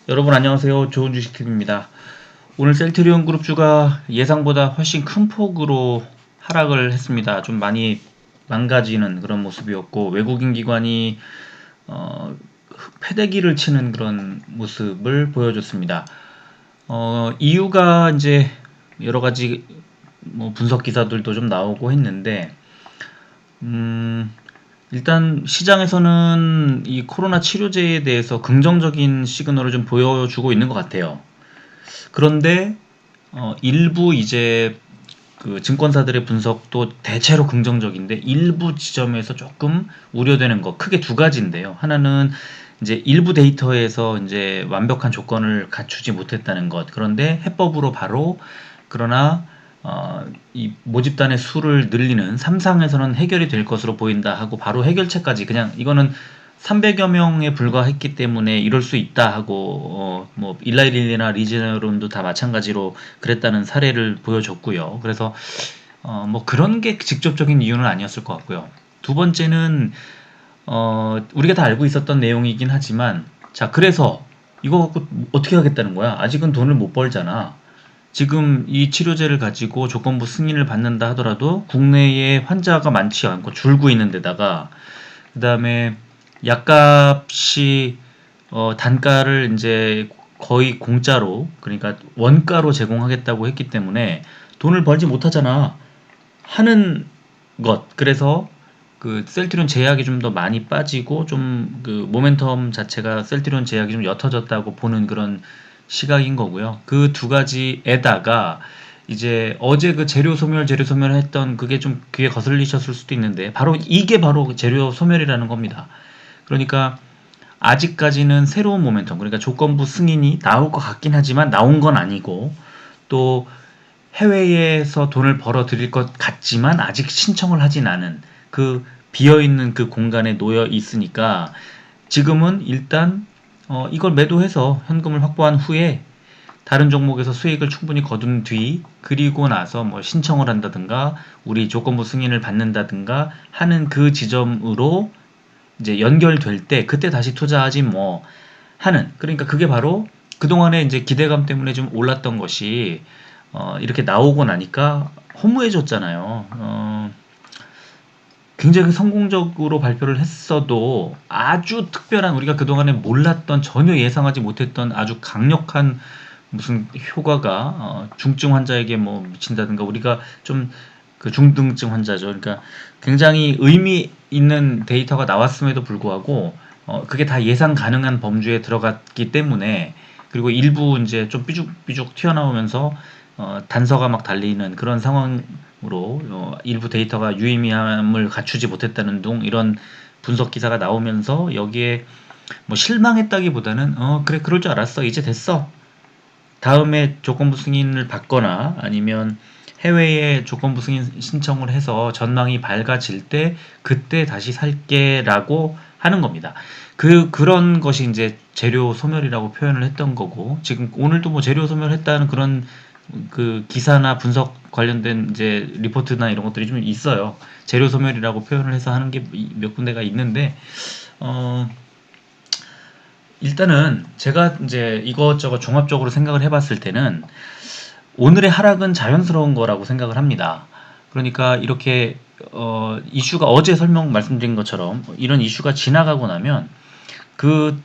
여러분 안녕하세요. 좋은 주식TV입니다. 오늘 셀트리온 그룹주가 예상보다 훨씬 큰 폭으로 하락을 했습니다. 좀 많이 망가지는 그런 모습이었고 외국인 기관이 패대기를 치는 그런 모습을 보여줬습니다. 이유가 이제 여러 가지 뭐 분석 기사들도 좀 나오고 했는데 일단 시장에서는 이 코로나 치료제에 대해서 긍정적인 시그널을 좀 보여주고 있는 것 같아요. 그런데 일부 이제 그 증권사들의 분석도 대체로 긍정적인데 일부 지점에서 조금 우려되는 거 크게 두 가지인데요. 하나는 이제 일부 데이터에서 이제 완벽한 조건을 갖추지 못했다는 것. 그런데 해법으로 바로 그러나 이 모집단의 수를 늘리는 삼상에서는 해결이 될 것으로 보인다 하고 바로 해결책까지 그냥 이거는 300여 명에 불과했기 때문에 이럴 수 있다 하고 뭐 일라이릴리나 리제네론도 다 마찬가지로 그랬다는 사례를 보여줬고요. 그래서 뭐 그런 게 직접적인 이유는 아니었을 것 같고요. 두 번째는 우리가 다 알고 있었던 내용이긴 하지만 자 그래서 이거 갖고 어떻게 하겠다는 거야? 아직은 돈을 못 벌잖아. 지금 이 치료제를 가지고 조건부 승인을 받는다 하더라도 국내에 환자가 많지 않고 줄고 있는 데다가 그다음에 약값이 단가를 이제 거의 공짜로 그러니까 원가로 제공하겠다고 했기 때문에 돈을 벌지 못하잖아 하는 것. 그래서 그 셀트리온 제약이 좀 더 많이 빠지고 좀 그 모멘텀 자체가 셀트리온 제약이 좀 옅어졌다고 보는 그런 시각인 거고요. 그 두 가지에다가 이제 어제 그 재료 소멸 했던 그게 좀 귀에 거슬리셨을 수도 있는데 바로 이게 바로 재료 소멸이라는 겁니다. 그러니까 아직까지는 새로운 모멘텀 그러니까 조건부 승인이 나올 것 같긴 하지만 나온 건 아니고 또 해외에서 돈을 벌어 들일 것 같지만 아직 신청을 하진 않은 그 비어있는 그 공간에 놓여 있으니까 지금은 일단 이걸 매도해서 현금을 확보한 후에 다른 종목에서 수익을 충분히 거둔 뒤 그리고 나서 뭐 신청을 한다든가 우리 조건부 승인을 받는다든가 하는 그 지점으로 이제 연결될 때 그때 다시 투자하지 뭐 하는 그러니까 그게 바로 그동안에 이제 기대감 때문에 좀 올랐던 것이 이렇게 나오고 나니까 허무해졌잖아요. 굉장히 성공적으로 발표를 했어도 아주 특별한 우리가 그동안에 몰랐던 전혀 예상하지 못했던 아주 강력한 무슨 효과가 중증 환자에게 뭐 미친다든가 우리가 좀 그 중등증 환자죠. 그러니까 굉장히 의미 있는 데이터가 나왔음에도 불구하고 그게 다 예상 가능한 범주에 들어갔기 때문에 그리고 일부 이제 좀 삐죽삐죽 튀어나오면서 단서가 막 달리는 그런 상황으로 일부 데이터가 유의미함을 갖추지 못했다는 둥 이런 분석 기사가 나오면서 여기에 뭐 실망했다기보다는 그래 그럴 줄 알았어 이제 됐어 다음에 조건부 승인을 받거나 아니면 해외에 조건부 승인 신청을 해서 전망이 밝아질 때 그때 다시 살게라고 하는 겁니다. 그런 것이 이제 재료 소멸이라고 표현을 했던 거고 지금 오늘도 뭐 재료 소멸했다는 그런 그 기사나 분석 관련된 이제 리포트나 이런 것들이 좀 있어요. 재료 소멸이라고 표현을 해서 하는 게 몇 군데가 있는데 어 일단은 제가 이제 이것저것 종합적으로 생각을 해봤을 때는 오늘의 하락은 자연스러운 거라고 생각을 합니다. 그러니까 이렇게 이슈가 어제 말씀드린 것처럼 이런 이슈가 지나가고 나면 그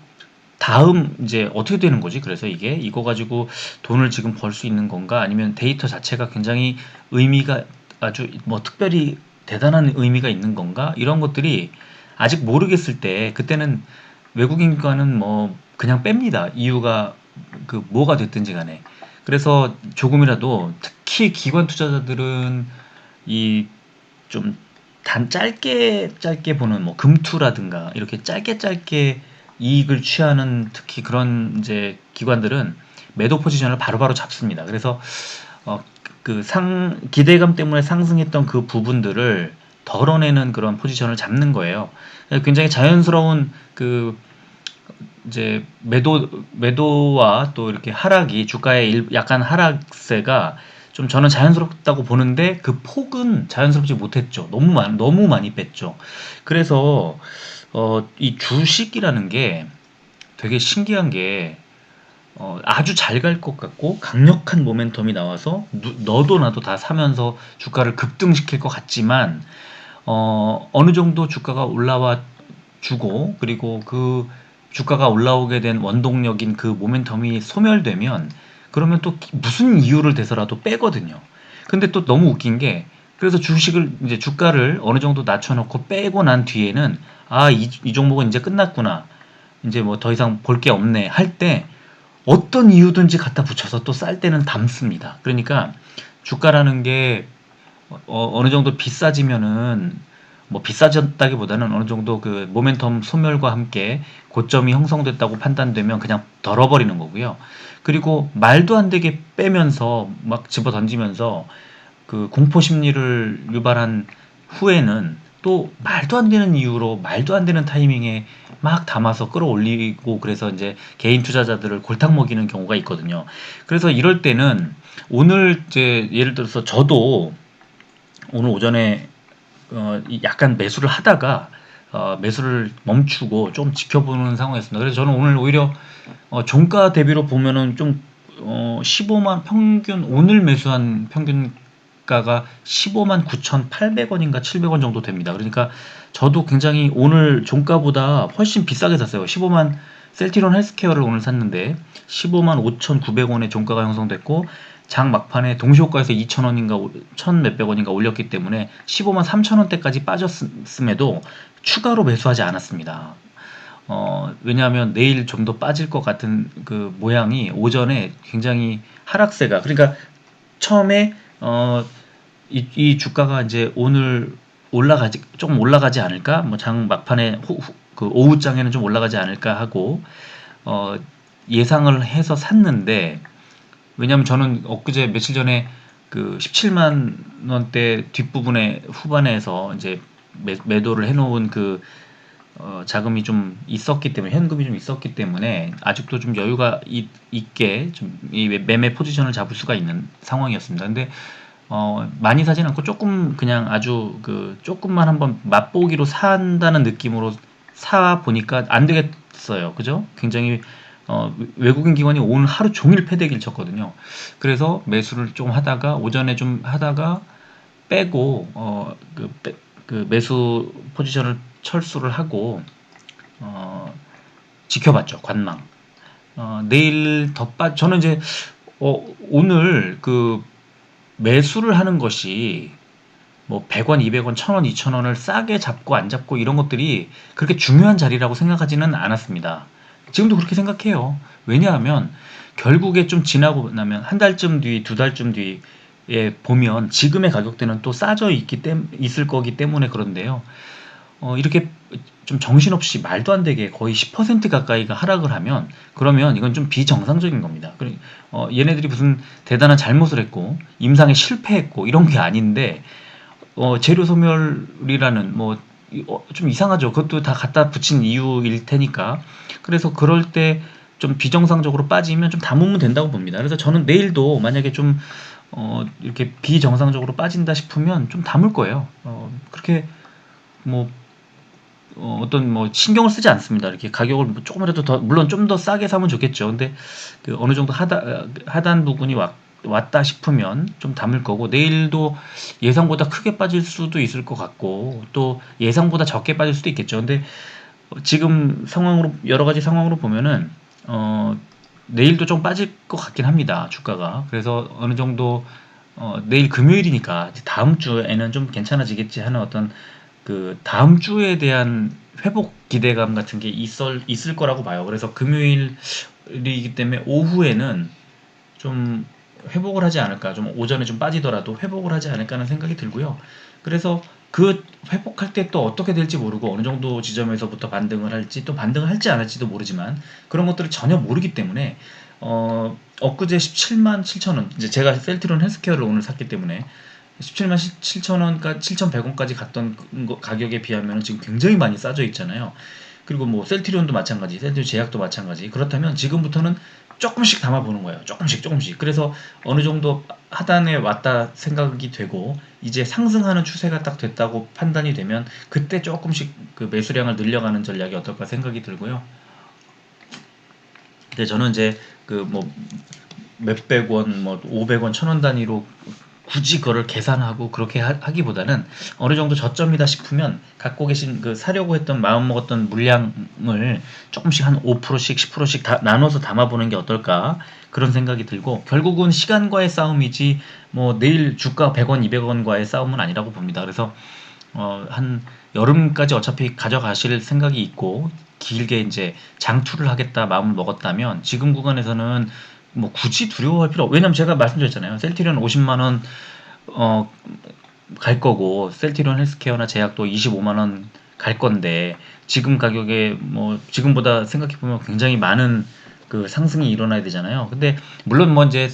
다음 이제 어떻게 되는 거지? 그래서 이거 가지고 돈을 지금 벌 수 있는 건가? 아니면 데이터 자체가 굉장히 의미가 아주 뭐 특별히 대단한 의미가 있는 건가? 이런 것들이 아직 모르겠을 때 그때는 외국인과는 뭐 그냥 뺍니다. 이유가 그 뭐가 됐든지 간에. 그래서 조금이라도 특히 기관 투자자들은 이 좀 짧게 짧게 보는 뭐 금투라든가 이렇게 짧게 짧게 이익을 취하는 특히 그런 이제 기관들은 매도 포지션을 바로바로 잡습니다. 그래서 그 기대감 때문에 상승했던 그 부분들을 덜어내는 그런 포지션을 잡는 거예요. 굉장히 자연스러운 그 이제 매도와 또 이렇게 하락이 주가의 약간 하락세가 좀 저는 자연스럽다고 보는데 그 폭은 자연스럽지 못했죠. 너무 많이 뺐죠. 그래서 이 주식이라는 게 되게 신기한 게 아주 잘 갈 것 같고 강력한 모멘텀이 나와서 너도 나도 다 사면서 주가를 급등시킬 것 같지만 어느 정도 주가가 올라와 주고 그리고 그 주가가 올라오게 된 원동력인 그 모멘텀이 소멸되면 그러면 또 무슨 이유를 대서라도 빼거든요. 근데 또 너무 웃긴 게 그래서 주식을 이제 주가를 어느 정도 낮춰놓고 빼고 난 뒤에는 이 종목은 이제 끝났구나. 이제 뭐 더 이상 볼 게 없네 할 때 어떤 이유든지 갖다 붙여서 또 쌀 때는 담습니다. 그러니까 주가라는 게 어느 정도 비싸지면은 뭐 비싸졌다기보다는 어느 정도 그 모멘텀 소멸과 함께 고점이 형성됐다고 판단되면 그냥 덜어버리는 거고요. 그리고 말도 안 되게 빼면서 막 집어 던지면서 그 공포 심리를 유발한 후에는 또 말도 안 되는 이유로 말도 안 되는 타이밍에 막 담아서 끌어올리고 그래서 이제 개인 투자자들을 골탕 먹이는 경우가 있거든요. 그래서 이럴 때는 오늘 이제 예를 들어서 저도 오늘 오전에 약간 매수를 하다가 매수를 멈추고 좀 지켜보는 상황이었습니다. 그래서 저는 오늘 오히려 종가 대비로 보면은 좀 15만 평균 오늘 매수한 평균가가 15만 9,800원인가 700원 정도 됩니다. 그러니까 저도 굉장히 오늘 종가보다 훨씬 비싸게 샀어요. 15만 셀티론 헬스케어를 오늘 샀는데 15만 5,900원의 종가가 형성됐고 장 막판에 동시호가에서 2,000원인가 1,000 몇백 원인가 올렸기 때문에 15만 3,000원대까지 빠졌음에도 추가로 매수하지 않았습니다. 왜냐하면 내일 좀 더 빠질 것 같은 그 모양이 오전에 굉장히 하락세가 그러니까 처음에 이 주가가 이제 오늘 올라가지 조금 올라가지 않을까 뭐 장 막판에 그 오후장에는 좀 올라가지 않을까 하고 어, 예상을 해서 샀는데 왜냐면 저는 엊그제 며칠 전에 그 17만 원대 뒷부분에 후반에서 이제 매도를 해놓은 그 자금이 좀 있었기 때문에 현금이 좀 있었기 때문에 아직도 좀 여유가 있게 좀 이 매매 포지션을 잡을 수가 있는 상황이었습니다. 근데 많이 사진 않고 조금 그냥 아주 그 조금만 한번 맛보기로 산다는 느낌으로 사 보니까 안 되겠어요. 그죠? 굉장히 외국인 기관이 오늘 하루 종일 패대기를 쳤거든요. 그래서 매수를 좀 하다가 오전에 좀 하다가 빼고 그 매수 포지션을 철수를 하고 어, 지켜봤죠. 관망. 내일 저는 이제 오늘 그 매수를 하는 것이 뭐 100원, 200원, 1000원, 2000원을 싸게 잡고 안 잡고 이런 것들이 그렇게 중요한 자리라고 생각하지는 않았습니다. 지금도 그렇게 생각해요. 왜냐하면 결국에 좀 지나고 나면 한 달쯤 뒤, 두 달쯤 뒤에 보면 지금의 가격대는 또 싸져 있을 거기 때문에 그런데요. 이렇게 좀 정신없이 말도 안 되게 거의 10% 가까이가 하락을 하면 그러면 이건 좀 비정상적인 겁니다. 얘네들이 무슨 대단한 잘못을 했고 임상에 실패했고 이런 게 아닌데 재료 소멸이라는 뭐 좀 이상하죠. 그것도 다 갖다 붙인 이유일 테니까. 그래서 그럴 때 좀 비정상적으로 빠지면 좀 담으면 된다고 봅니다. 그래서 저는 내일도 만약에 좀 이렇게 비정상적으로 빠진다 싶으면 좀 담을 거예요. 그렇게 뭐 어떤 뭐 신경을 쓰지 않습니다. 이렇게 가격을 뭐 조금이라도 더 물론 좀 더 싸게 사면 좋겠죠. 근데 그 어느 정도 하단 부분이 왔다 싶으면 좀 담을 거고 내일도 예상보다 크게 빠질 수도 있을 것 같고 또 예상보다 적게 빠질 수도 있겠죠. 근데 지금 상황으로 여러 가지 상황으로 보면은 내일도 좀 빠질 것 같긴 합니다. 주가가. 그래서 어느 정도 내일 금요일이니까 다음 주에는 좀 괜찮아지겠지 하는 어떤 그 다음 주에 대한 회복 기대감 같은 게 있을 거라고 봐요. 그래서 금요일이기 때문에 오후에는 좀 회복을 하지 않을까, 좀 오전에 좀 빠지더라도 회복을 하지 않을까 하는 생각이 들고요. 그래서 그 회복할 때 또 어떻게 될지 모르고 어느 정도 지점에서부터 반등을 할지 또 반등을 할지 안 할지도 모르지만 그런 것들을 전혀 모르기 때문에 엊그제 17만 7천 원 이제 제가 셀트리온 헬스케어를 오늘 샀기 때문에 17만 7천 원까지 7,100원까지 갔던 가격에 비하면 지금 굉장히 많이 싸져 있잖아요. 그리고 뭐 셀트리온도 마찬가지, 셀트리온 제약도 마찬가지. 그렇다면 지금부터는 조금씩 담아보는 거예요. 조금씩 조금씩. 그래서 어느 정도 하단에 왔다 생각이 되고 이제 상승하는 추세가 딱 됐다고 판단이 되면 그때 조금씩 그 매수량을 늘려가는 전략이 어떨까 생각이 들고요. 근데 저는 이제 그 뭐 몇백 원, 뭐 500원, 1000원 단위로 굳이 그거를 계산하고 그렇게 하기보다는 어느 정도 저점이다 싶으면 갖고 계신 그 사려고 했던 마음 먹었던 물량을 조금씩 한 5%씩 10%씩 다 나눠서 담아보는 게 어떨까 그런 생각이 들고, 결국은 시간과의 싸움이지 뭐 내일 주가 100원, 200원과의 싸움은 아니라고 봅니다. 그래서 한 여름까지 어차피 가져가실 생각이 있고 길게 이제 장투를 하겠다 마음을 먹었다면 지금 구간에서는 뭐 굳이 두려워할 필요 왜냐면 제가 말씀드렸잖아요. 셀트리온 50만 원 갈 거고 셀트리온 헬스케어나 제약도 25만 원 갈 건데, 지금 가격에 뭐 지금보다 생각해 보면 굉장히 많은 그 상승이 일어나야 되잖아요. 근데 물론 뭐 이제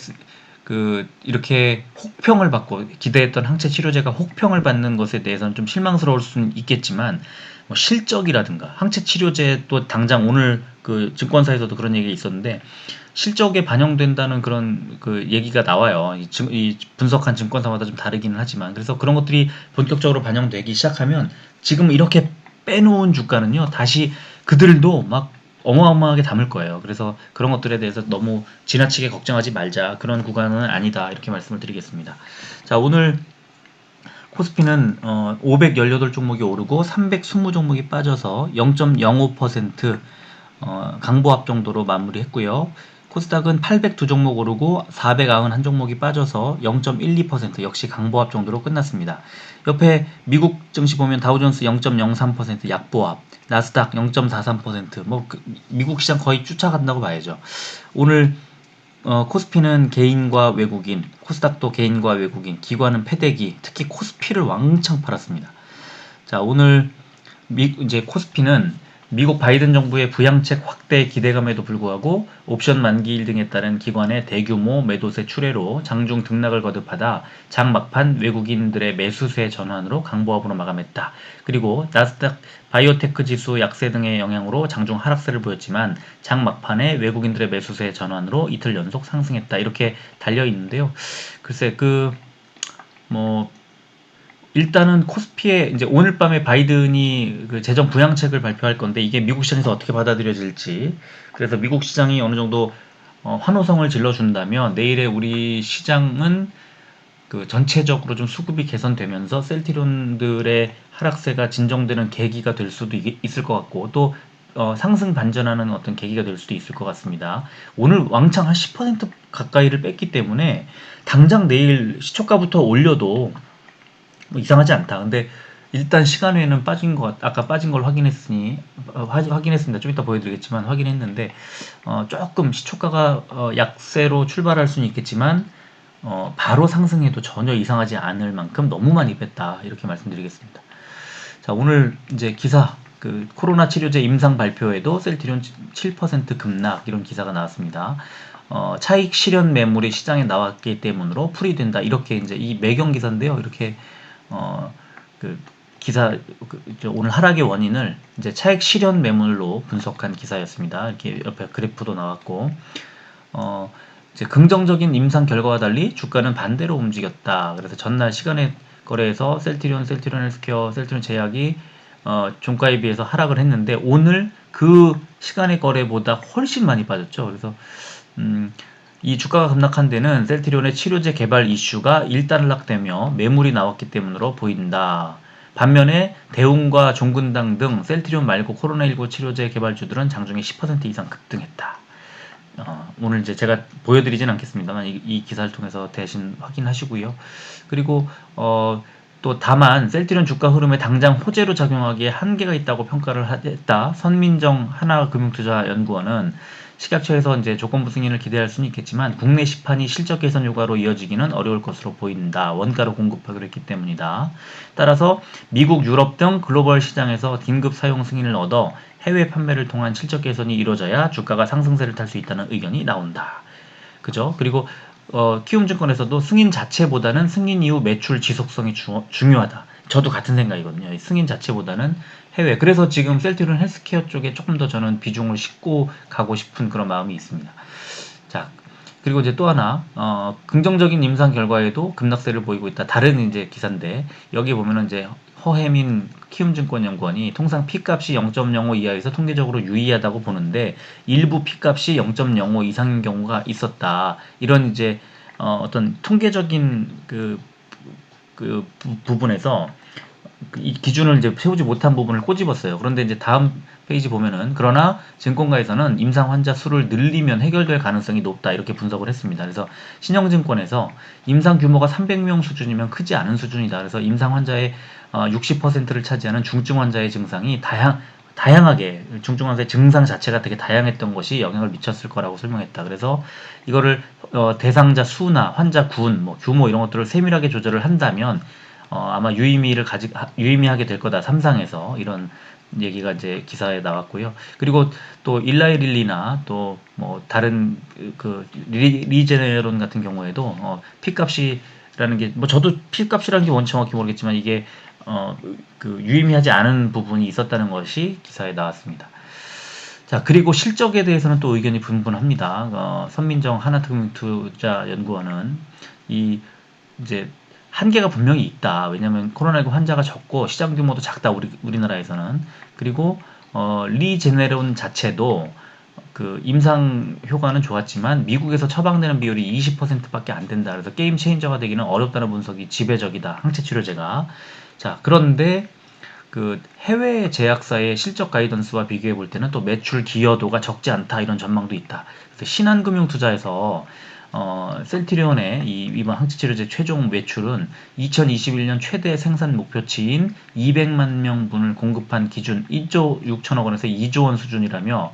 그 이렇게 혹평을 받고 기대했던 항체 치료제가 혹평을 받는 것에 대해서는 좀 실망스러울 수는 있겠지만, 뭐 실적이라든가 항체 치료제 또 당장 오늘 그 증권사에서도 그런 얘기가 있었는데 실적에 반영된다는 그런 그 얘기가 나와요. 이 분석한 증권사마다 좀 다르기는 하지만, 그래서 그런 것들이 본격적으로 반영되기 시작하면 지금 이렇게 빼놓은 주가는요 다시 그들도 막 어마어마하게 담을 거예요. 그래서 그런 것들에 대해서 너무 지나치게 걱정하지 말자. 그런 구간은 아니다. 이렇게 말씀을 드리겠습니다. 자, 오늘 코스피는 518종목이 오르고 320종목이 빠져서 0.05% 강보합 정도로 마무리했고요. 코스닥은 802종목 오르고 491종목이 빠져서 0.12% 역시 강보합 정도로 끝났습니다. 옆에 미국 증시 보면 다우존스 0.03% 약보합, 나스닥 0.43%, 미국 시장 거의 쫓아간다고 봐야죠. 오늘 코스피는 개인과 외국인, 코스닥도 개인과 외국인, 기관은 패대기, 특히 코스피를 왕창 팔았습니다. 자, 오늘 이제 코스피는 미국 바이든 정부의 부양책 확대 기대감에도 불구하고 옵션 만기일 등에 따른 기관의 대규모 매도세 출회로 장중 등락을 거듭하다 장 막판 외국인들의 매수세 전환으로 강보합으로 마감했다. 그리고 나스닥 바이오테크 지수 약세 등의 영향으로 장중 하락세를 보였지만 장 막판에 외국인들의 매수세 전환으로 이틀 연속 상승했다. 이렇게 달려 있는데요. 글쎄 일단은 코스피에 이제 오늘 밤에 바이든이 그 재정 부양책을 발표할 건데 이게 미국 시장에서 어떻게 받아들여질지, 그래서 미국 시장이 어느 정도 환호성을 질러준다면 내일의 우리 시장은 그 전체적으로 좀 수급이 개선되면서 셀트리온들의 하락세가 진정되는 계기가 될 수도 있을 것 같고, 또 상승 반전하는 어떤 계기가 될 수도 있을 것 같습니다. 오늘 왕창 한 10% 가까이를 뺐기 때문에 당장 내일 시초가부터 올려도 뭐 이상하지 않다. 근데 일단 시간외에는 빠진 것, 아까 빠진 걸 확인했으니 확인했습니다. 좀 이따 보여드리겠지만 확인했는데 조금 시초가가 약세로 출발할 수는 있겠지만 바로 상승해도 전혀 이상하지 않을 만큼 너무 많이 뺐다. 이렇게 말씀드리겠습니다. 자, 오늘 이제 기사 그 코로나 치료제 임상 발표에도 셀트리온 7% 급락 이런 기사가 나왔습니다. 차익 실현 매물이 시장에 나왔기 때문으로 풀이된다. 이렇게 이제 이 매경 기사인데요. 이렇게 그 기사 오늘 하락의 원인을 이제 차익 실현 매물로 분석한 기사였습니다. 이렇게 옆에 그래프도 나왔고 이제 긍정적인 임상 결과와 달리 주가는 반대로 움직였다. 그래서 전날 시간의 거래에서 셀트리온 헬스케어, 셀트리온 제약이 종가에 비해서 하락을 했는데 오늘 그 시간의 거래보다 훨씬 많이 빠졌죠. 그래서 이 주가가 급락한 데는 셀트리온의 치료제 개발 이슈가 일단락되며 매물이 나왔기 때문으로 보인다. 반면에 대웅과 종근당 등 셀트리온 말고 코로나19 치료제 개발주들은 장중에 10% 이상 급등했다. 오늘 이제 제가 보여드리진 않겠습니다만 이 기사를 통해서 대신 확인하시고요. 그리고 또 다만 셀트리온 주가 흐름에 당장 호재로 작용하기에 한계가 있다고 평가를 했다. 선민정 하나금융투자연구원은 식약처에서 이제 조건부 승인을 기대할 수는 있겠지만 국내 시판이 실적 개선 효과로 이어지기는 어려울 것으로 보인다. 원가로 공급하기로 했기 때문이다. 따라서 미국, 유럽 등 글로벌 시장에서 긴급 사용 승인을 얻어 해외 판매를 통한 실적 개선이 이루어져야 주가가 상승세를 탈 수 있다는 의견이 나온다. 그죠? 그리고 키움증권에서도 승인 자체보다는 승인 이후 매출 지속성이 중요하다. 저도 같은 생각이거든요. 승인 자체보다는 해외. 그래서 지금 셀트리온 헬스케어 쪽에 조금 더 저는 비중을 싣고 가고 싶은 그런 마음이 있습니다. 자, 그리고 이제 또 하나, 긍정적인 임상 결과에도 급락세를 보이고 있다. 다른 이제 기사인데, 여기 보면은 이제 허혜민 키움증권연구원이 통상 P값이 0.05 이하에서 통계적으로 유의하다고 보는데, 일부 P값이 0.05 이상인 경우가 있었다. 이런 이제, 어떤 통계적인 부분에서 이 기준을 이제 세우지 못한 부분을 꼬집었어요. 그런데 이제 다음 페이지 보면은 그러나 증권가에서는 임상 환자 수를 늘리면 해결될 가능성이 높다 이렇게 분석을 했습니다. 그래서 신영증권에서 임상 규모가 300명 수준이면 크지 않은 수준이다. 그래서 임상 환자의 60%를 차지하는 중증 환자의 증상이 다양하게 중증 환자의 증상 자체가 되게 다양했던 것이 영향을 미쳤을 거라고 설명했다. 그래서 이거를 대상자 수나 환자 군, 뭐 규모 이런 것들을 세밀하게 조절을 한다면 아마 유의미하게 될 거다. 삼상에서 이런 얘기가 이제 기사에 나왔고요. 그리고 또 일라이릴리나 또 뭐 다른 리제네론 같은 경우에도 P값이라는 게 뭐 저도 P값이라는 게 뭔지 정확히 모르겠지만 이게 유의미하지 않은 부분이 있었다는 것이 기사에 나왔습니다. 자, 그리고 실적에 대해서는 또 의견이 분분합니다. 선민정 하나금융투자연구원은 이제 한계가 분명히 있다. 왜냐하면 코로나19 환자가 적고 시장 규모도 작다. 우리나라에서는. 그리고 리제네론 자체도 임상 효과는 좋았지만 미국에서 처방되는 비율이 20%밖에 안 된다. 그래서 게임 체인저가 되기는 어렵다는 분석이 지배적이다. 항체 치료제가. 자, 그런데 해외 제약사의 실적 가이던스와 비교해 볼 때는 또 매출 기여도가 적지 않다 이런 전망도 있다. 그래서 신한금융투자에서 셀트리온의 이번 항체치료제 최종 매출은 2021년 최대 생산 목표치인 200만 명분을 공급한 기준 1조 6천억 원에서 2조 원 수준이라며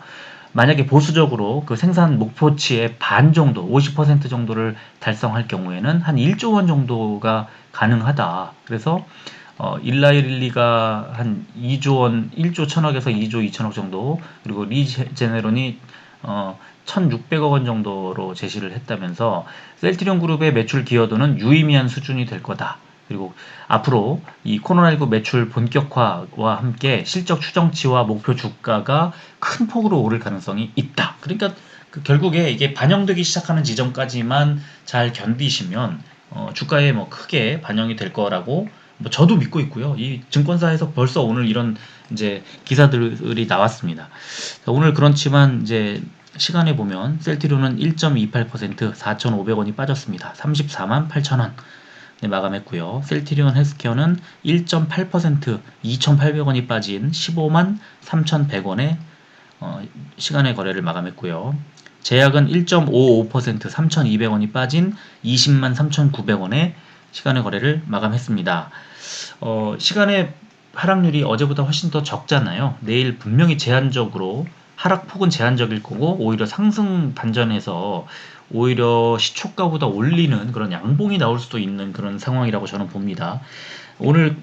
만약에 보수적으로 그 생산 목표치의 반 정도, 50% 정도를 달성할 경우에는 한 1조 원 정도가 가능하다. 그래서 일라이릴리가 한 2조 원, 1조 1000억에서 2조 2천억 정도, 그리고 리제네론이 1600억 원 정도로 제시를 했다면서 셀트리온 그룹의 매출 기여도는 유의미한 수준이 될 거다. 그리고 앞으로 이 코로나19 매출 본격화와 함께 실적 추정치와 목표 주가가 큰 폭으로 오를 가능성이 있다. 그러니까 결국에 이게 반영되기 시작하는 지점까지만 잘 견디시면 주가에 뭐 크게 반영이 될 거라고 뭐 저도 믿고 있고요. 이 증권사에서 벌써 오늘 이런 이제 기사들이 나왔습니다. 오늘 그렇지만 이제 시간에 보면 셀트리온은 1.28% 4,500원이 빠졌습니다. 34만 8천원 마감했고요. 셀트리온 헬스케어는 1.8% 2,800원이 빠진 15만 3,100원에 시간의 거래를 마감했고요. 제약은 1.55% 3,200원이 빠진 20만 3,900원에 시간의 거래를 마감했습니다. 시간의 하락률이 어제보다 훨씬 더 적잖아요. 내일 분명히 제한적으로 하락폭은 제한적일 거고 오히려 상승 반전해서 오히려 시초가보다 올리는 그런 양봉이 나올 수도 있는 그런 상황이라고 저는 봅니다. 오늘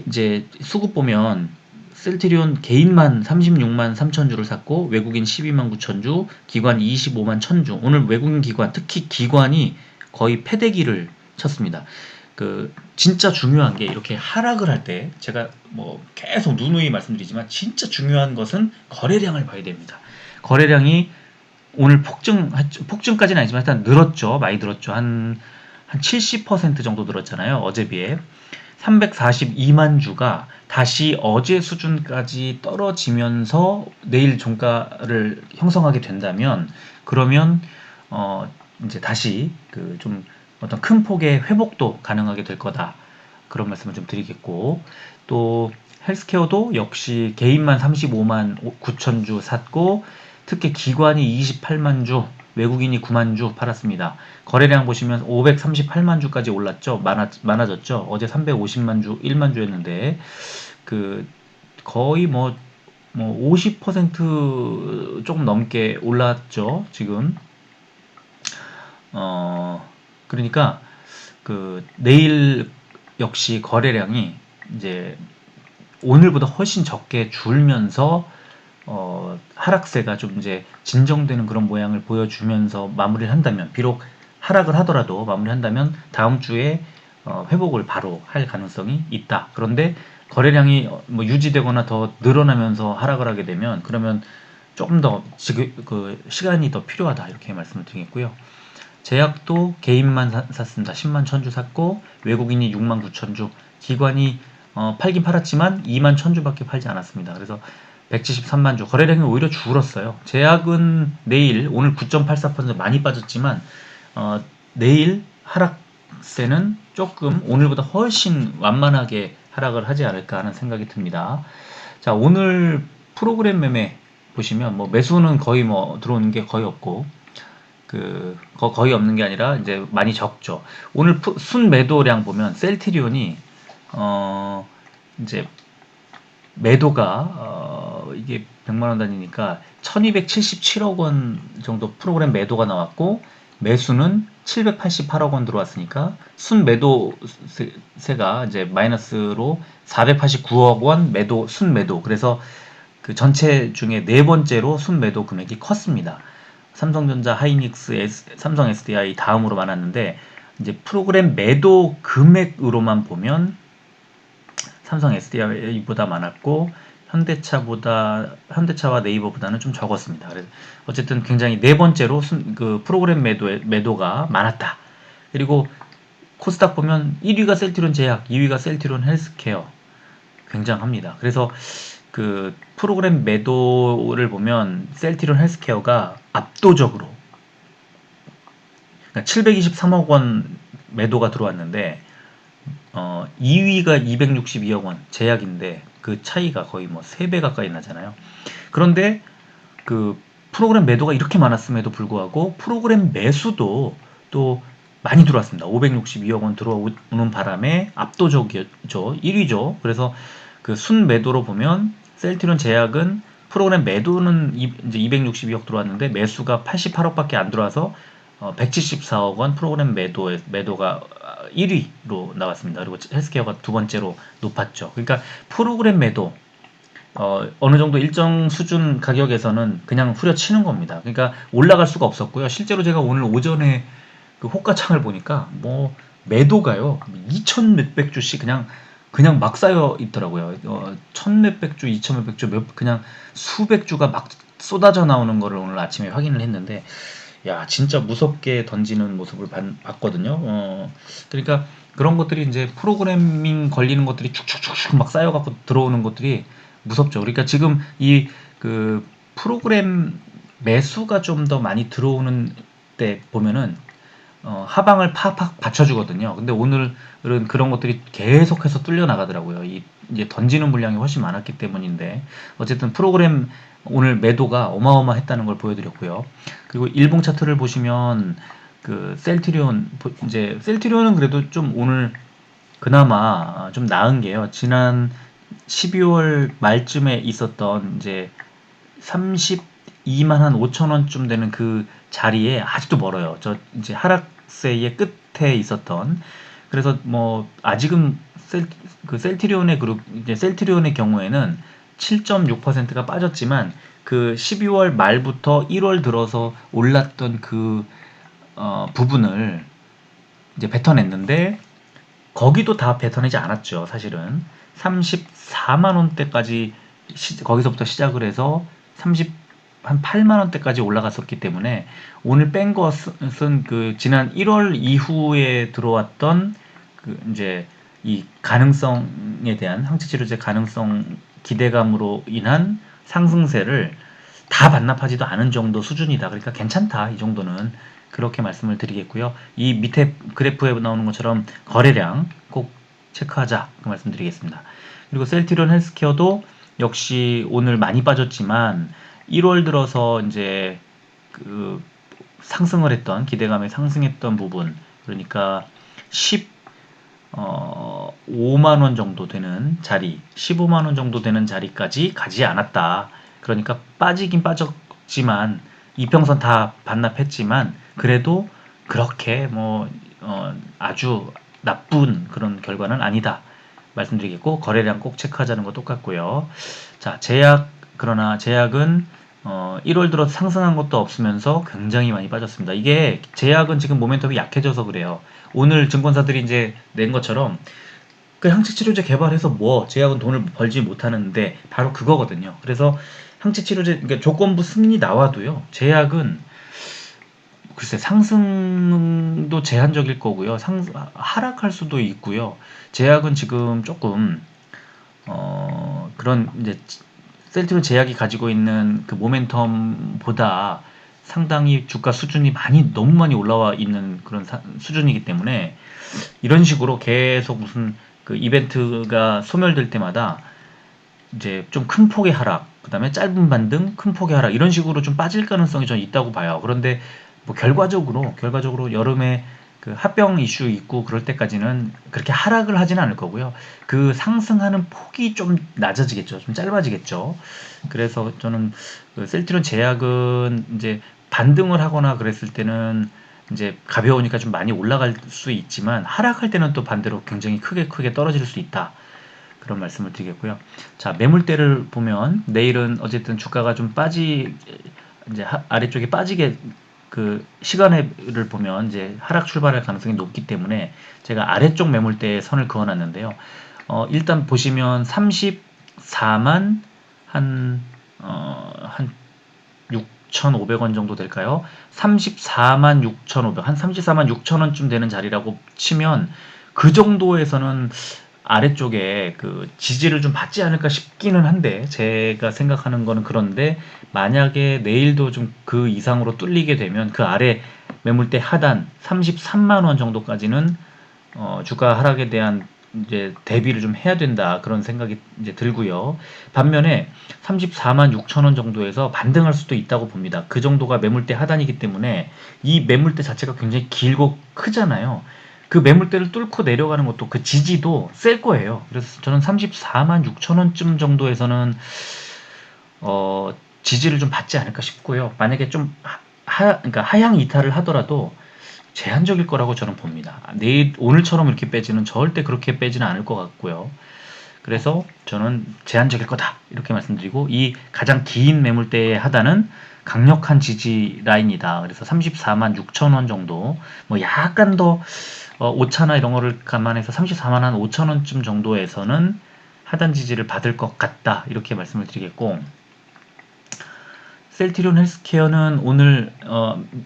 이제 수급 보면 셀트리온 개인만 36만 3천 주를 샀고 외국인 12만 9천 주, 기관 25만 1천 주. 오늘 외국인 기관, 특히 기관이 거의 패대기를 쳤습니다. 진짜 중요한 게 이렇게 하락을 할 때 제가 뭐 계속 누누이 말씀드리지만 진짜 중요한 것은 거래량을 봐야 됩니다. 거래량이 오늘 폭증까지는 아니지만 일단 늘었죠. 많이 늘었죠. 한 70% 정도 늘었잖아요. 어제 비해. 342만 주가 다시 어제 수준까지 떨어지면서 내일 종가를 형성하게 된다면 그러면 이제 다시 좀 어떤 큰 폭의 회복도 가능하게 될 거다. 그런 말씀을 좀 드리겠고 또 헬스케어도 역시 개인만 35만 9천 주 샀고 특히 기관이 28만 주, 외국인이 9만 주 팔았습니다. 거래량 보시면 538만 주까지 올랐죠. 많아졌죠. 어제 350만 주, 1만 주였는데 거의 뭐 50% 조금 넘게 올랐죠. 지금 그러니까 내일 역시 거래량이 이제 오늘보다 훨씬 적게 줄면서 하락세가 좀 이제 진정되는 그런 모양을 보여주면서 마무리를 한다면 비록 하락을 하더라도 마무리한다면 다음 주에 회복을 바로 할 가능성이 있다. 그런데 거래량이 뭐 유지되거나 더 늘어나면서 하락을 하게 되면 그러면 조금 더 지금 그 시간이 더 필요하다 이렇게 말씀을 드리겠고요. 제약도 개인만 샀습니다. 10만 1000주 샀고 외국인이 6만 9천 주, 기관이 팔긴 팔았지만 2만 1000주밖에 팔지 않았습니다. 그래서 173만 주, 거래량이 오히려 줄었어요. 제약은 내일, 오늘 9.84% 많이 빠졌지만 내일 하락세는 조금 오늘보다 훨씬 완만하게 하락을 하지 않을까 하는 생각이 듭니다. 자, 오늘 프로그램 매매 보시면 뭐 매수는 거의 뭐 들어오는 게 거의 없고 거의 없는 게 아니라 이제 많이 적죠. 오늘 순 매도량 보면 셀트리온이 이제 매도가 이게 100만 원 단위니까 1277억 원 정도 프로그램 매도가 나왔고 매수는 788억 원 들어왔으니까 순 매도세가 이제 마이너스로 489억 원 매도 순 매도. 그래서 그 전체 중에 네 번째로 순 매도 금액이 컸습니다. 삼성전자, 하이닉스, 삼성 SDI 다음으로 많았는데 이제 프로그램 매도 금액으로만 보면 삼성 SDI보다 많았고 현대차와 네이버보다는 좀 적었습니다. 그래서 어쨌든 굉장히 네 번째로 그 프로그램 매도가 많았다. 그리고 코스닥 보면 1위가 셀트리온 제약, 2위가 셀트리온 헬스케어. 굉장합니다. 그래서 그 프로그램 매도를 보면 셀트리온 헬스케어가 압도적으로, 그러니까 723억 원 매도가 들어왔는데 2위가 262억 원 제약인데 그 차이가 거의 뭐 3배 가까이 나잖아요. 그런데 그 프로그램 매도가 이렇게 많았음에도 불구하고 프로그램 매수도 또 많이 들어왔습니다. 562억 원 들어오는 바람에 압도적이죠. 1위죠. 그래서 그 순 매도로 보면 셀트리온 제약은 프로그램 매도는 이제 262억 들어왔는데 매수가 88억밖에 안 들어와서 174억 원 프로그램 매도가 1위로 나왔습니다. 그리고 헬스케어가 두 번째로 높았죠. 그러니까 프로그램 매도 어느 정도 일정 수준 가격에서는 그냥 후려치는 겁니다. 그러니까 올라갈 수가 없었고요. 실제로 제가 오늘 오전에 그 호가창을 보니까 뭐 매도가요 2천 몇백 주씩 그냥 막 쌓여 있더라고요. 1000 몇백 주, 2000 몇백 주, 그냥 수백 주가 막 쏟아져 나오는 거를 오늘 아침에 확인을 했는데, 야, 진짜 무섭게 던지는 모습을 봤거든요. 그러니까 그런 것들이 이제 프로그래밍 걸리는 것들이 축축축축 막 쌓여갖고 들어오는 것들이 무섭죠. 그러니까 지금 이 그 프로그램 매수가 좀 더 많이 들어오는 때 보면은 하방을 팍팍 받쳐주거든요. 근데 오늘은 그런 것들이 계속해서 뚫려 나가더라고요. 이제 던지는 물량이 훨씬 많았기 때문인데, 어쨌든 프로그램 오늘 매도가 어마어마했다는 걸 보여드렸고요. 그리고 일봉 차트를 보시면 그 셀트리온은 그래도 좀 오늘 그나마 좀 나은 게요. 지난 12월 말쯤에 있었던 이제 32만 한 5천 원쯤 되는 그 자리에 아직도 멀어요. 저 이제 하락세의 끝에 있었던. 그래서 뭐 아직은 셀트리온의 그룹 이제 셀트리온의 경우에는 7.6%가 빠졌지만 그 12월 말부터 1월 들어서 올랐던 그 부분을 이제 뱉어냈는데 거기도 다 뱉어내지 않았죠. 사실은 34만 원대까지 거기서부터 시작을 해서 한 8만 원대까지 올라갔었기 때문에 오늘 뺀 것은 그 지난 1월 이후에 들어왔던 그 이제 이 가능성에 대한 항체치료제 가능성 기대감으로 인한 상승세를 다 반납하지도 않은 정도 수준이다. 그러니까 괜찮다. 이 정도는 그렇게 말씀을 드리겠고요. 이 밑에 그래프에 나오는 것처럼 거래량 꼭 체크하자. 그 말씀 드리겠습니다. 그리고 셀트리온 헬스케어도 역시 오늘 많이 빠졌지만 1월 들어서 이제 그 상승을 했던 기대감에 상승했던 부분, 그러니까 15만 원 정도 되는 자리, 15만 원 정도 되는 자리까지 가지 않았다. 그러니까 빠지긴 빠졌지만 이평선 다 반납했지만 그래도 그렇게 뭐 아주 나쁜 그런 결과는 아니다. 말씀드리겠고, 거래량 꼭 체크하자는 거 똑같고요. 자, 그러나 제약은 1월 들어 상승한 것도 없으면서 굉장히 많이 빠졌습니다. 이게 제약은 지금 모멘텀이 약해져서 그래요. 오늘 증권사들이 이제 낸 것처럼 그 항체치료제 개발해서 뭐 제약은 돈을 벌지 못하는데 바로 그거거든요. 그래서 항체 치료제 그러니까 조건부 승인이 나와도요. 제약은 글쎄 상승도 제한적일 거고요. 하락할 수도 있고요. 제약은 지금 조금 그런 이제 셀트리온 제약이 가지고 있는 그 모멘텀보다 상당히 주가 수준이 너무 많이 올라와 있는 그런 수준이기 때문에 이런 식으로 계속 무슨 그 이벤트가 소멸될 때마다 이제 좀 큰 폭의 하락, 그다음에 짧은 반등, 큰 폭의 하락 이런 식으로 좀 빠질 가능성이 좀 있다고 봐요. 그런데 뭐 결과적으로 여름에 그 합병 이슈 있고 그럴 때까지는 그렇게 하락을 하지는 않을 거고요. 그 상승하는 폭이 좀 낮아지겠죠. 좀 짧아지겠죠. 그래서 저는 그 셀트리온 제약은 이제 반등을 하거나 그랬을 때는 이제 가벼우니까 좀 많이 올라갈 수 있지만 하락할 때는 또 반대로 굉장히 크게 떨어질 수 있다. 그런 말씀을 드리겠고요. 자, 매물대를 보면 내일은 어쨌든 주가가 좀 이제 아래쪽에 빠지게 그 시간을 보면 이제 하락 출발할 가능성이 높기 때문에 제가 아래쪽 매물대에 선을 그어놨는데요. 일단 보시면 34만 한 6,500원 정도 될까요? 34만 6,500, 한 34만 6천 원쯤 되는 자리라고 치면 그 정도에서는 아래쪽에 그 지지를 좀 받지 않을까 싶기는 한데 제가 생각하는 거는 그런데 만약에 내일도 좀 그 이상으로 뚫리게 되면 그 아래 매물대 하단 33만 원 정도까지는 주가 하락에 대한 이제 대비를 좀 해야 된다 그런 생각이 이제 들고요. 반면에 34만 6천 원 정도에서 반등할 수도 있다고 봅니다. 그 정도가 매물대 하단이기 때문에 이 매물대 자체가 굉장히 길고 크잖아요. 그 매물대를 뚫고 내려가는 것도 그 지지도 셀 거예요. 그래서 저는 34만 6천 원쯤 정도에서는 지지를 좀 받지 않을까 싶고요. 만약에 좀 그러니까 하향 이탈을 하더라도 제한적일 거라고 저는 봅니다. 오늘처럼 이렇게 빼지는 절대 그렇게 빼지는 않을 것 같고요. 그래서 저는 제한적일 거다. 이렇게 말씀드리고, 이 가장 긴 매물대의 하단은 강력한 지지 라인이다. 그래서 34만 6천 원 정도, 뭐 약간 더, 오차나 이런 거를 감안해서 34만 한 5천 원쯤 정도에서는 하단 지지를 받을 것 같다. 이렇게 말씀을 드리겠고, 셀트리온 헬스케어는 오늘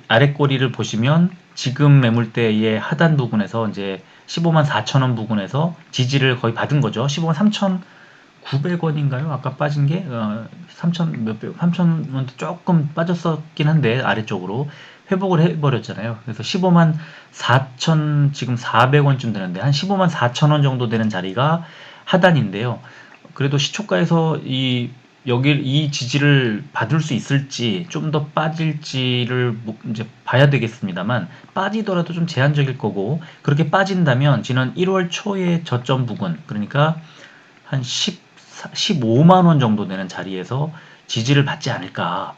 아래 꼬리를 보시면 지금 매물대의 하단 부분에서 이제 15만 4천 원 부근에서 지지를 거의 받은 거죠. 15만 3,900원인가요? 아까 빠진 게 3천 몇백 3천 원도 조금 빠졌었긴 한데 아래쪽으로 회복을 해버렸잖아요. 그래서 15만 4천 지금 400원쯤 되는데 한 15만 4천 원 정도 되는 자리가 하단인데요. 그래도 시초가에서 이 지지를 받을 수 있을지 좀 더 빠질지를 이제 봐야 되겠습니다만 빠지더라도 좀 제한적일 거고 그렇게 빠진다면 지난 1월 초의 저점 부근 그러니까 한 15만 원 정도 되는 자리에서 지지를 받지 않을까.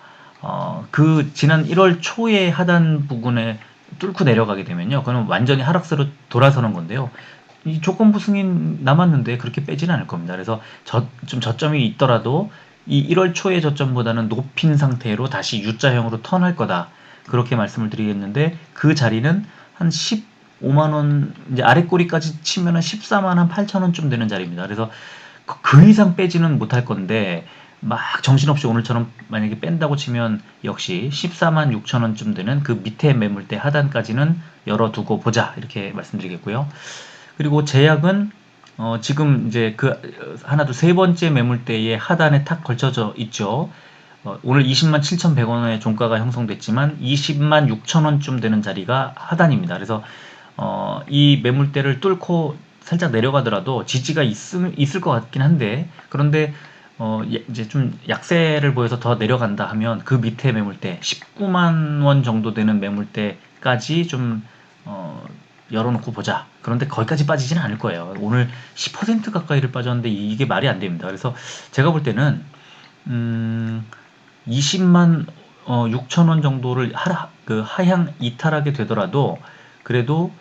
그 지난 1월 초의 하단 부근에 뚫고 내려가게 되면요. 그건 완전히 하락세로 돌아서는 건데요. 이 조건부 승인 남았는데 그렇게 빼지는 않을 겁니다. 그래서 좀 저점이 있더라도 이 1월 초의 저점보다는 높인 상태로 다시 U자형으로 턴할 거다. 그렇게 말씀을 드리겠는데 그 자리는 한 15만 원 이제 아래 꼬리까지 치면은 14만 한 8천 원쯤 되는 자리입니다. 그래서 그 이상 빼지는 못할 건데 막 정신없이 오늘처럼 만약에 뺀다고 치면 역시 14만 6천 원쯤 되는 그 밑에 매물대 하단까지는 열어두고 보자 이렇게 말씀드리겠고요. 그리고 제약은 지금 이제 그 하나 둘 세 번째 매물대의 하단에 탁 걸쳐져 있죠. 오늘 20만 7,100원의 종가가 형성됐지만 20만 6천 원쯤 되는 자리가 하단입니다. 그래서 이 매물대를 뚫고 살짝 내려가더라도 지지가 있을 것 같긴 한데 그런데 이제 좀 약세를 보여서 더 내려간다 하면 그 밑에 매물대 19만 원 정도 되는 매물대까지 좀 열어놓고 보자. 그런데 거기까지 빠지지는 않을 거예요. 오늘 10% 가까이를 빠졌는데 이게 말이 안 됩니다. 그래서 제가 볼 때는 20만 6천 원 정도를 그 하향 이탈하게 되더라도 그래도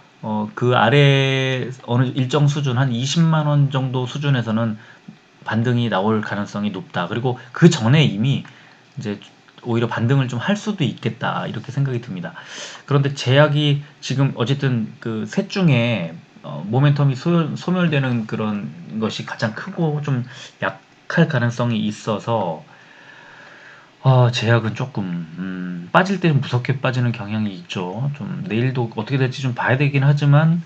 그 아래 어느 일정 수준 한 20만 원 정도 수준에서는 반등이 나올 가능성이 높다. 그리고 그 전에 이미 이제 오히려 반등을 좀 할 수도 있겠다. 이렇게 생각이 듭니다. 그런데 제약이 지금 어쨌든 그 셋 중에 모멘텀이 소멸되는 그런 것이 가장 크고 좀 약할 가능성이 있어서 제약은 조금 빠질 때는 무섭게 빠지는 경향이 있죠. 좀 내일도 어떻게 될지 좀 봐야 되긴 하지만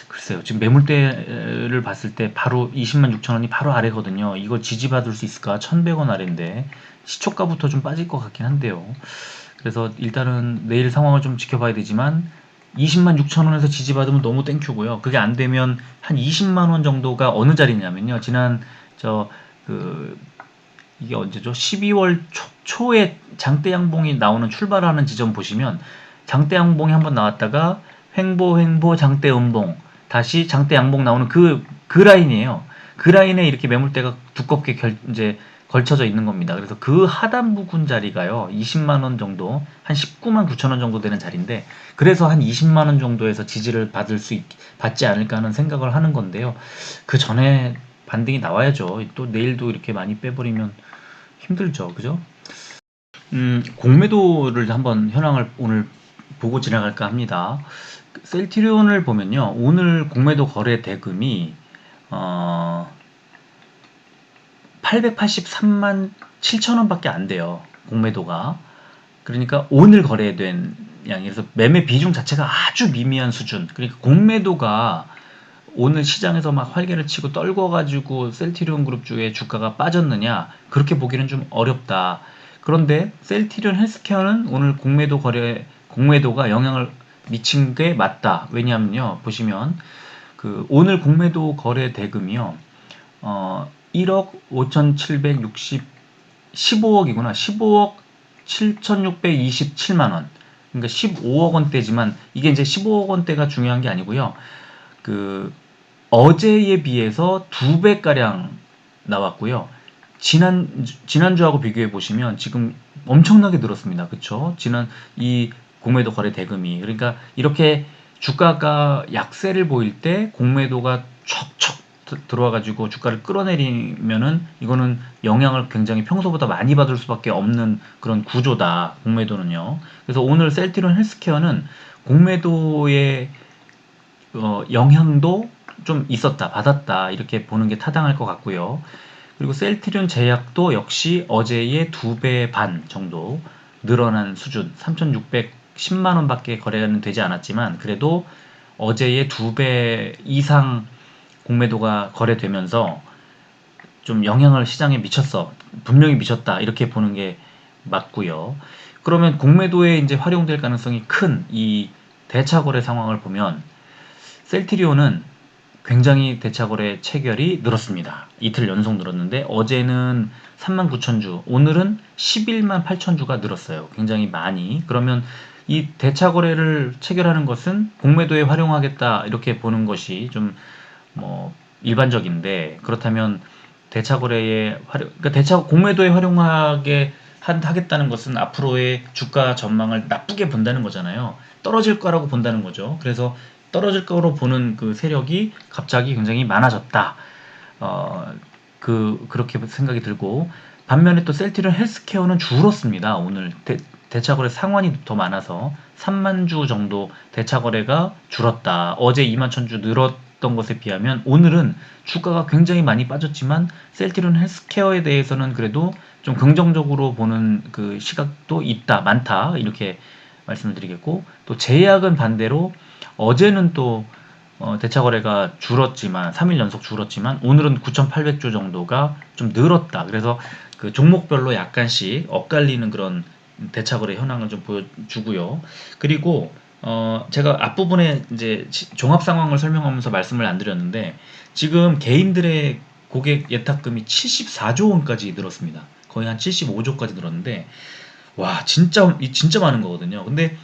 글쎄요. 지금 매물대를 봤을 때 바로 20만 6천 원이 바로 아래거든요. 이거 지지받을 수 있을까? 1,100원 아래인데 시초가부터 좀 빠질 것 같긴 한데요. 그래서 일단은 내일 상황을 좀 지켜봐야 되지만 20만 6천 원에서 지지받으면 너무 땡큐고요. 그게 안 되면 한 20만 원 정도가 어느 자리냐면요. 지난 저그 이게 언제죠? 12월 초에 장대 양봉이 나오는 출발하는 지점 보시면 장대 양봉이 한번 나왔다가 횡보 장대 음봉 다시 장대 양봉 나오는 그 라인이에요. 그 라인에 이렇게 매물대가 두껍게 이제 걸쳐져 있는 겁니다. 그래서 그 하단 부근 자리가요. 20만 원 정도, 한 19만 9천 원 정도 되는 자리인데 그래서 한 20만 원 정도에서 지지를 받지 않을까 하는 생각을 하는 건데요. 그 전에 반등이 나와야죠. 또 내일도 이렇게 많이 빼버리면 힘들죠. 그죠? 공매도를 한번 현황을 오늘 보고 지나갈까 합니다. 셀트리온을 보면요. 오늘 공매도 거래 대금이 어, 883만 7천 원밖에 안 돼요. 공매도가. 그러니까 오늘 거래된 양이 그래서 매매 비중 자체가 아주 미미한 수준. 그러니까 공매도가 오늘 시장에서 막 활개를 치고 떨궈가지고 셀트리온 그룹주의 주가가 빠졌느냐 그렇게 보기는 좀 어렵다. 그런데 셀트리온 헬스케어는 오늘 공매도가 영향을 미친 게 맞다. 왜냐하면요 보시면 그 오늘 공매도 거래 대금이요 1억 5,760 15억이구나. 15억 7,627만 원. 그러니까 15억 원대지만 이게 이제 15억 원대가 중요한 게 아니고요. 그 어제에 비해서 2배가량 나왔고요. 지난주하고 비교해 보시면 지금 엄청나게 늘었습니다. 그쵸? 이 공매도 거래 대금이. 그러니까 이렇게 주가가 약세를 보일 때 공매도가 척척 들어와가지고 주가를 끌어내리면은 이거는 영향을 굉장히 평소보다 많이 받을 수밖에 없는 그런 구조다. 공매도는요. 그래서 오늘 셀트리온 헬스케어는 공매도의 영향도 좀 있었다, 받았다 이렇게 보는 게 타당할 것 같고요. 그리고 셀트리온 제약도 역시 어제의 2배 반 정도 늘어난 수준 3,610만 원밖에 거래는 되지 않았지만 그래도 어제의 2배 이상 공매도가 거래되면서 좀 영향을 시장에 분명히 미쳤다 이렇게 보는 게 맞고요. 그러면 공매도에 이제 활용될 가능성이 큰 이 대차거래 상황을 보면 셀트리온은 굉장히 대차거래 체결이 늘었습니다. 이틀 연속 늘었는데 어제는 39,000주, 오늘은 11만 8천주가 늘었어요. 굉장히 많이. 그러면 이 대차거래를 체결하는 것은 공매도에 활용하겠다 이렇게 보는 것이 좀 뭐 일반적인데 그렇다면 공매도에 하겠다는 것은 앞으로의 주가 전망을 나쁘게 본다는 거잖아요. 떨어질 거라고 본다는 거죠. 그래서 떨어질 거로 보는 그 세력이 갑자기 굉장히 많아졌다. 그렇게 생각이 들고 반면에 또 셀트리온 헬스케어는 줄었습니다. 오늘 대차거래 상환이 더 많아서 3만 주 정도 대차거래가 줄었다. 어제 2만 1,000주 늘었던 것에 비하면 오늘은 주가가 굉장히 많이 빠졌지만 셀트리온 헬스케어에 대해서는 그래도 좀 긍정적으로 보는 그 시각도 많다. 이렇게 말씀을 드리겠고 또 제약은 반대로 어제는 또 대차 거래가 줄었지만 3일 연속 줄었지만 오늘은 9,800주 정도가 좀 늘었다. 그래서 그 종목별로 약간씩 엇갈리는 그런 대차 거래 현황을 좀 보여주고요. 그리고 제가 앞부분에 이제 종합 상황을 설명하면서 말씀을 안 드렸는데 지금 개인들의 고객 예탁금이 74조 원까지 늘었습니다. 거의 한 75조까지 늘었는데 와 진짜 많은 거거든요. 근데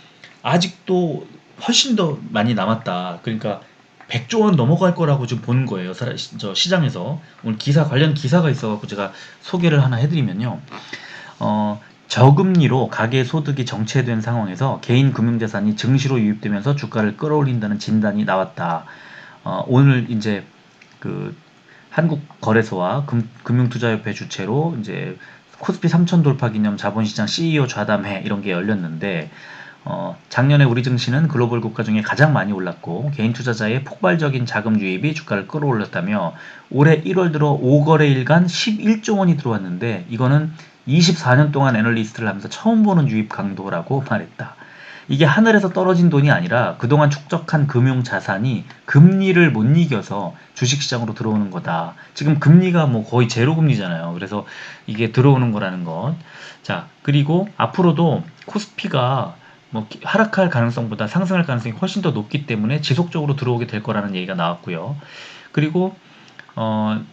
아직도 훨씬 더 많이 남았다. 그러니까 100조 원 넘어갈 거라고 지금 보는 거예요. 저 시장에서. 오늘 관련 기사가 있어갖고 제가 소개를 하나 해드리면요. 저금리로 가계 소득이 정체된 상황에서 개인 금융자산이 증시로 유입되면서 주가를 끌어올린다는 진단이 나왔다. 오늘 이제 그 한국거래소와 금융투자협회 주최로 이제 코스피 3000 돌파 기념 자본시장 CEO 좌담회 이런 게 열렸는데 작년에 우리 증시는 글로벌 국가 중에 가장 많이 올랐고 개인 투자자의 폭발적인 자금 유입이 주가를 끌어올렸다며 올해 1월 들어 5거래일간 11조 원이 들어왔는데 이거는 24년 동안 애널리스트를 하면서 처음 보는 유입 강도라고 말했다. 이게 하늘에서 떨어진 돈이 아니라 그동안 축적한 금융 자산이 금리를 못 이겨서 주식시장으로 들어오는 거다. 지금 금리가 뭐 거의 제로 금리잖아요. 그래서 이게 들어오는 거라는 것. 자, 그리고 앞으로도 코스피가 뭐 하락할 가능성보다 상승할 가능성이 훨씬 더 높기 때문에 지속적으로 들어오게 될 거라는 얘기가 나왔고요. 그리고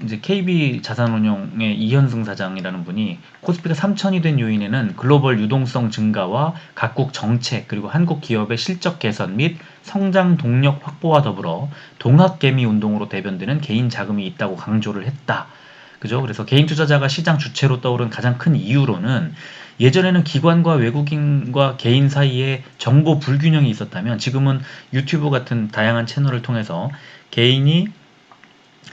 이제 KB 자산운용의 이현승 사장이라는 분이 코스피가 3천이 된 요인에는 글로벌 유동성 증가와 각국 정책 그리고 한국 기업의 실적 개선 및 성장 동력 확보와 더불어 동학개미 운동으로 대변되는 개인 자금이 있다고 강조를 했다. 그죠? 그래서 개인 투자자가 시장 주체로 떠오른 가장 큰 이유로는 예전에는 기관과 외국인과 개인 사이에 정보 불균형이 있었다면 지금은 유튜브 같은 다양한 채널을 통해서 개인이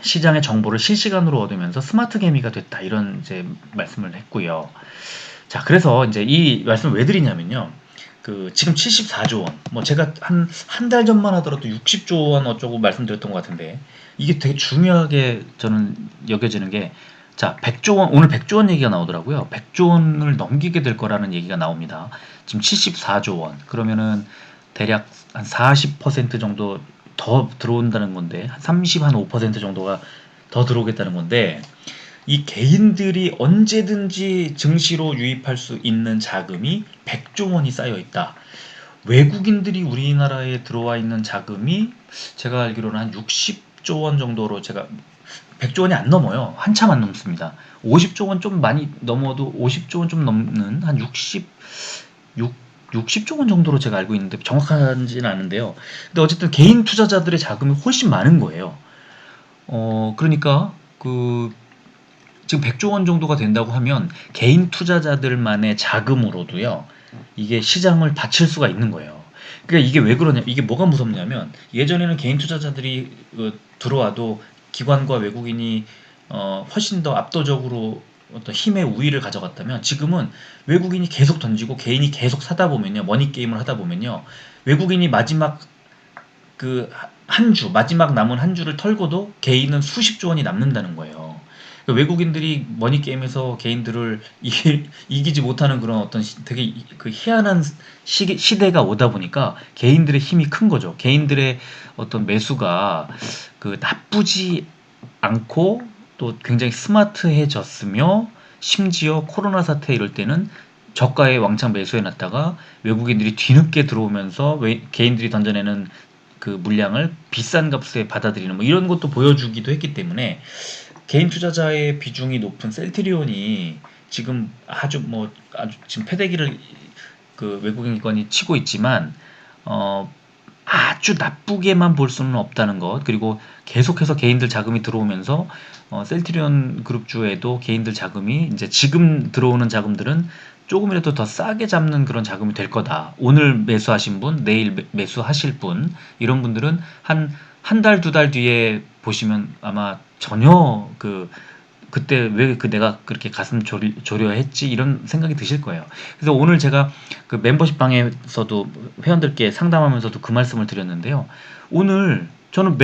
시장의 정보를 실시간으로 얻으면서 스마트 개미가 됐다. 이런 이제 말씀을 했고요. 자, 그래서 이제 이 말씀을 왜 드리냐면요. 지금 74조 원, 뭐 제가 한 달 전만 하더라도 60조 원 어쩌고 말씀드렸던 것 같은데, 이게 되게 중요하게 저는 여겨지는 게, 자, 100조 원, 오늘 100조 원 얘기가 나오더라고요. 100조 원을 넘기게 될 거라는 얘기가 나옵니다. 지금 74조 원. 그러면은 대략 한 40% 정도 더 들어온다는 건데, 한 30, 한 5% 정도가 더 들어오겠다는 건데, 이 개인들이 언제든지 증시로 유입할 수 있는 자금이 100조 원이 쌓여 있다. 외국인들이 우리나라에 들어와 있는 자금이 제가 알기로는 한 60조 원 정도로, 제가 100조 원이 안 넘어요. 한참 안 넘습니다. 50조 원 좀 많이 넘어도 50조 원 좀 넘는 한 60조 원 정도로 제가 알고 있는데 정확하지는 않은데요. 근데 어쨌든 개인 투자자들의 자금이 훨씬 많은 거예요. 그러니까 지금 100조 원 정도가 된다고 하면 개인 투자자들만의 자금으로도요, 이게 시장을 받칠 수가 있는 거예요. 그러니까 이게 왜 그러냐, 이게 뭐가 무섭냐면, 예전에는 개인 투자자들이 들어와도 기관과 외국인이 훨씬 더 압도적으로 어떤 힘의 우위를 가져갔다면, 지금은 외국인이 계속 던지고 개인이 계속 사다 보면요, 머니 게임을 하다 보면요, 외국인이 마지막 마지막 남은 한 주를 털고도 개인은 수십조 원이 남는다는 거예요. 그러니까 외국인들이 머니게임에서 개인들을 이기지 못하는 그런 어떤 되게 희한한 시대가 오다 보니까 개인들의 힘이 큰 거죠. 개인들의 어떤 매수가 나쁘지 않고 또 굉장히 스마트해졌으며, 심지어 코로나 사태 이럴 때는 저가에 왕창 매수해놨다가 외국인들이 뒤늦게 들어오면서 개인들이 던져내는 물량을 비싼 값에 받아들이는 뭐 이런 것도 보여주기도 했기 때문에, 개인 투자자의 비중이 높은 셀트리온이 지금 아주 지금 패대기를 외국인 기관이 치고 있지만, 아주 나쁘게만 볼 수는 없다는 것. 그리고 계속해서 개인들 자금이 들어오면서 셀트리온 그룹주에도 개인들 자금이, 이제 지금 들어오는 자금들은 조금이라도 더 싸게 잡는 그런 자금이 될 거다. 오늘 매수하신 분, 내일 매수하실 분, 이런 분들은 한 달, 두 달 뒤에 보시면 아마 전혀 그때 왜 내가 그렇게 가슴 졸여했지, 이런 생각이 드실 거예요. 그래서 오늘 제가 멤버십 방에서도 회원들께 상담하면서도 그 말씀을 드렸는데요. 오늘 저는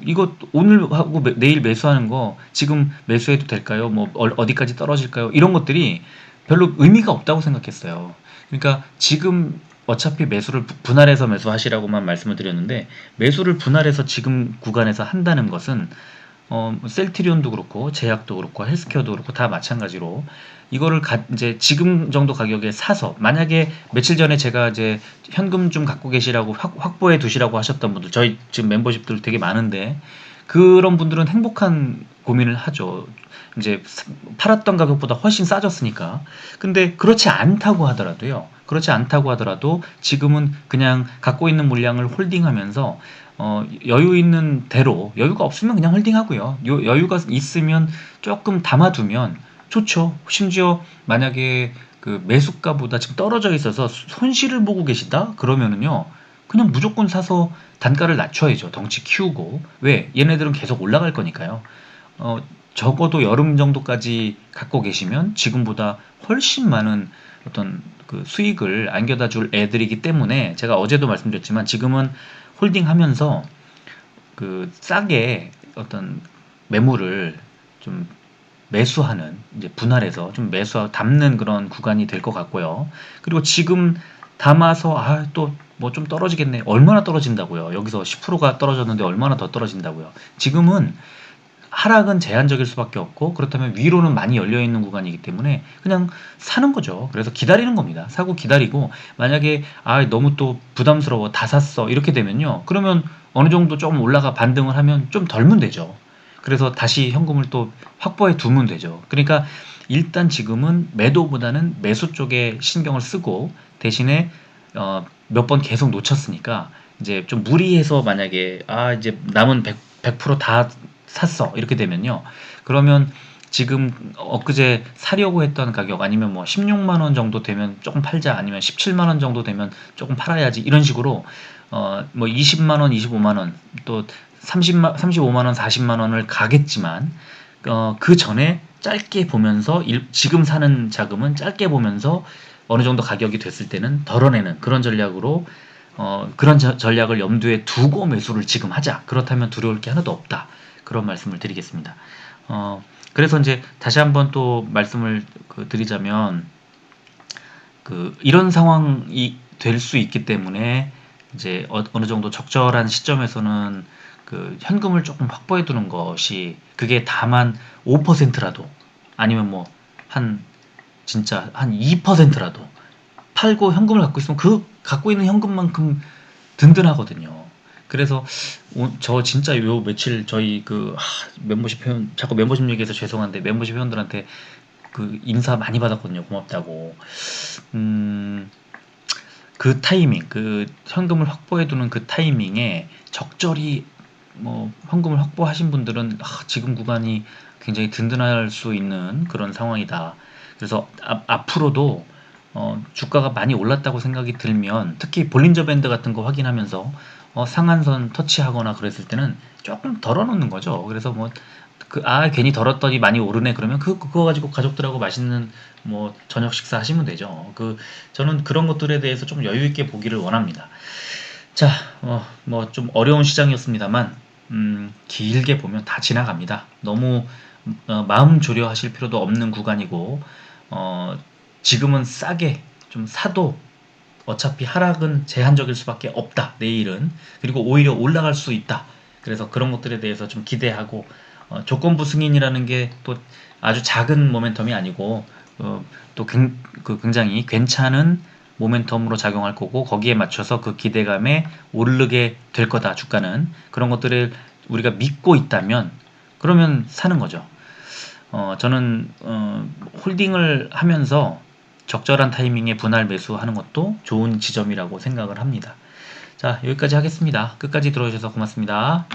이거 오늘 하고 내일 매수하는 거 지금 매수해도 될까요? 뭐 어디까지 떨어질까요? 이런 것들이 별로 의미가 없다고 생각했어요. 그러니까 지금 어차피 매수를 분할해서 매수하시라고만 말씀을 드렸는데, 매수를 분할해서 지금 구간에서 한다는 것은 셀트리온도 그렇고 제약도 그렇고 헬스케어도 그렇고 다 마찬가지로, 이거를 이제 지금 정도 가격에 사서, 만약에 며칠 전에 제가 이제 현금 좀 갖고 계시라고 확보해 두시라고 하셨던 분들, 저희 지금 멤버십들 되게 많은데, 그런 분들은 행복한 고민을 하죠. 이제 팔았던 가격보다 훨씬 싸졌으니까. 근데 그렇지 않다고 하더라도 지금은 그냥 갖고 있는 물량을 홀딩하면서 여유 있는 대로, 여유가 없으면 그냥 홀딩하고요. 여유가 있으면 조금 담아두면 좋죠. 심지어 만약에 매수가보다 지금 떨어져 있어서 손실을 보고 계시다? 그러면은요, 그냥 무조건 사서 단가를 낮춰야죠. 덩치 키우고. 왜? 얘네들은 계속 올라갈 거니까요. 어, 적어도 여름 정도까지 갖고 계시면 지금보다 훨씬 많은 어떤 수익을 안겨다 줄 애들이기 때문에, 제가 어제도 말씀드렸지만 지금은 홀딩하면서 싸게 어떤 매물을 좀 매수하는, 이제 분할해서 좀 담는 그런 구간이 될 것 같고요. 그리고 지금 담아서 또 뭐 좀 떨어지겠네. 얼마나 떨어진다고요? 여기서 10%가 떨어졌는데 얼마나 더 떨어진다고요? 지금은 하락은 제한적일 수밖에 없고, 그렇다면 위로는 많이 열려 있는 구간이기 때문에 그냥 사는 거죠. 그래서 기다리는 겁니다. 사고 기다리고, 만약에 너무 또 부담스러워 다 샀어 이렇게 되면요, 그러면 어느 정도 좀 올라가 반등을 하면 좀 덜면 되죠. 그래서 다시 현금을 또 확보해 두면 되죠. 그러니까 일단 지금은 매도보다는 매수 쪽에 신경을 쓰고, 대신에 몇 번 계속 놓쳤으니까 이제 좀 무리해서, 만약에 이제 남은 100%다 샀어 이렇게 되면요, 그러면 지금 엊그제 사려고 했던 가격, 아니면 뭐 16만 원 정도 되면 조금 팔자, 아니면 17만 원 정도 되면 조금 팔아야지, 이런 식으로 뭐 20만 원, 25만 원, 또 35만 원, 40만 원을 가겠지만, 그 전에 짧게 보면서, 지금 사는 자금은 짧게 보면서 어느 정도 가격이 됐을 때는 덜어내는 그런 전략으로, 그런 전략을 염두에 두고 매수를 지금 하자. 그렇다면 두려울 게 하나도 없다. 그런 말씀을 드리겠습니다. 그래서 이제 다시 한번 또 말씀을 드리자면, 이런 상황이 될 수 있기 때문에 이제 어느 정도 적절한 시점에서는 현금을 조금 확보해 두는 것이, 그게 다만 5%라도, 아니면 뭐 한 진짜 한 2%라도 팔고 현금을 갖고 있으면, 그 갖고 있는 현금만큼 든든하거든요. 그래서 저 진짜 요 며칠 저희 멤버십 회원, 자꾸 멤버십 얘기해서 죄송한데, 멤버십 회원들한테 인사 많이 받았거든요. 고맙다고. 그 타이밍, 현금을 확보해두는 그 타이밍에 적절히 뭐 현금을 확보하신 분들은 지금 구간이 굉장히 든든할 수 있는 그런 상황이다. 그래서 앞으로도 주가가 많이 올랐다고 생각이 들면, 특히 볼린저 밴드 같은 거 확인하면서 상한선 터치하거나 그랬을 때는 조금 덜어놓는 거죠. 그래서 뭐 괜히 덜었더니 많이 오르네 그러면 그거 가지고 가족들하고 맛있는 뭐 저녁 식사 하시면 되죠. 저는 그런 것들에 대해서 좀 여유 있게 보기를 원합니다. 자, 뭐 좀 어려운 시장이었습니다만, 길게 보면 다 지나갑니다. 너무 마음 조려하실 필요도 없는 구간이고, 지금은 싸게 좀 사도 어차피 하락은 제한적일 수밖에 없다. 내일은. 그리고 오히려 올라갈 수 있다. 그래서 그런 것들에 대해서 좀 기대하고, 조건부 승인이라는 게 또 아주 작은 모멘텀이 아니고, 또 굉장히 괜찮은 모멘텀으로 작용할 거고, 거기에 맞춰서 그 기대감에 오르게 될 거다, 주가는. 그런 것들을 우리가 믿고 있다면, 그러면 사는 거죠. 저는 홀딩을 하면서 적절한 타이밍에 분할 매수하는 것도 좋은 지점이라고 생각을 합니다. 자, 여기까지 하겠습니다. 끝까지 들어주셔서 고맙습니다.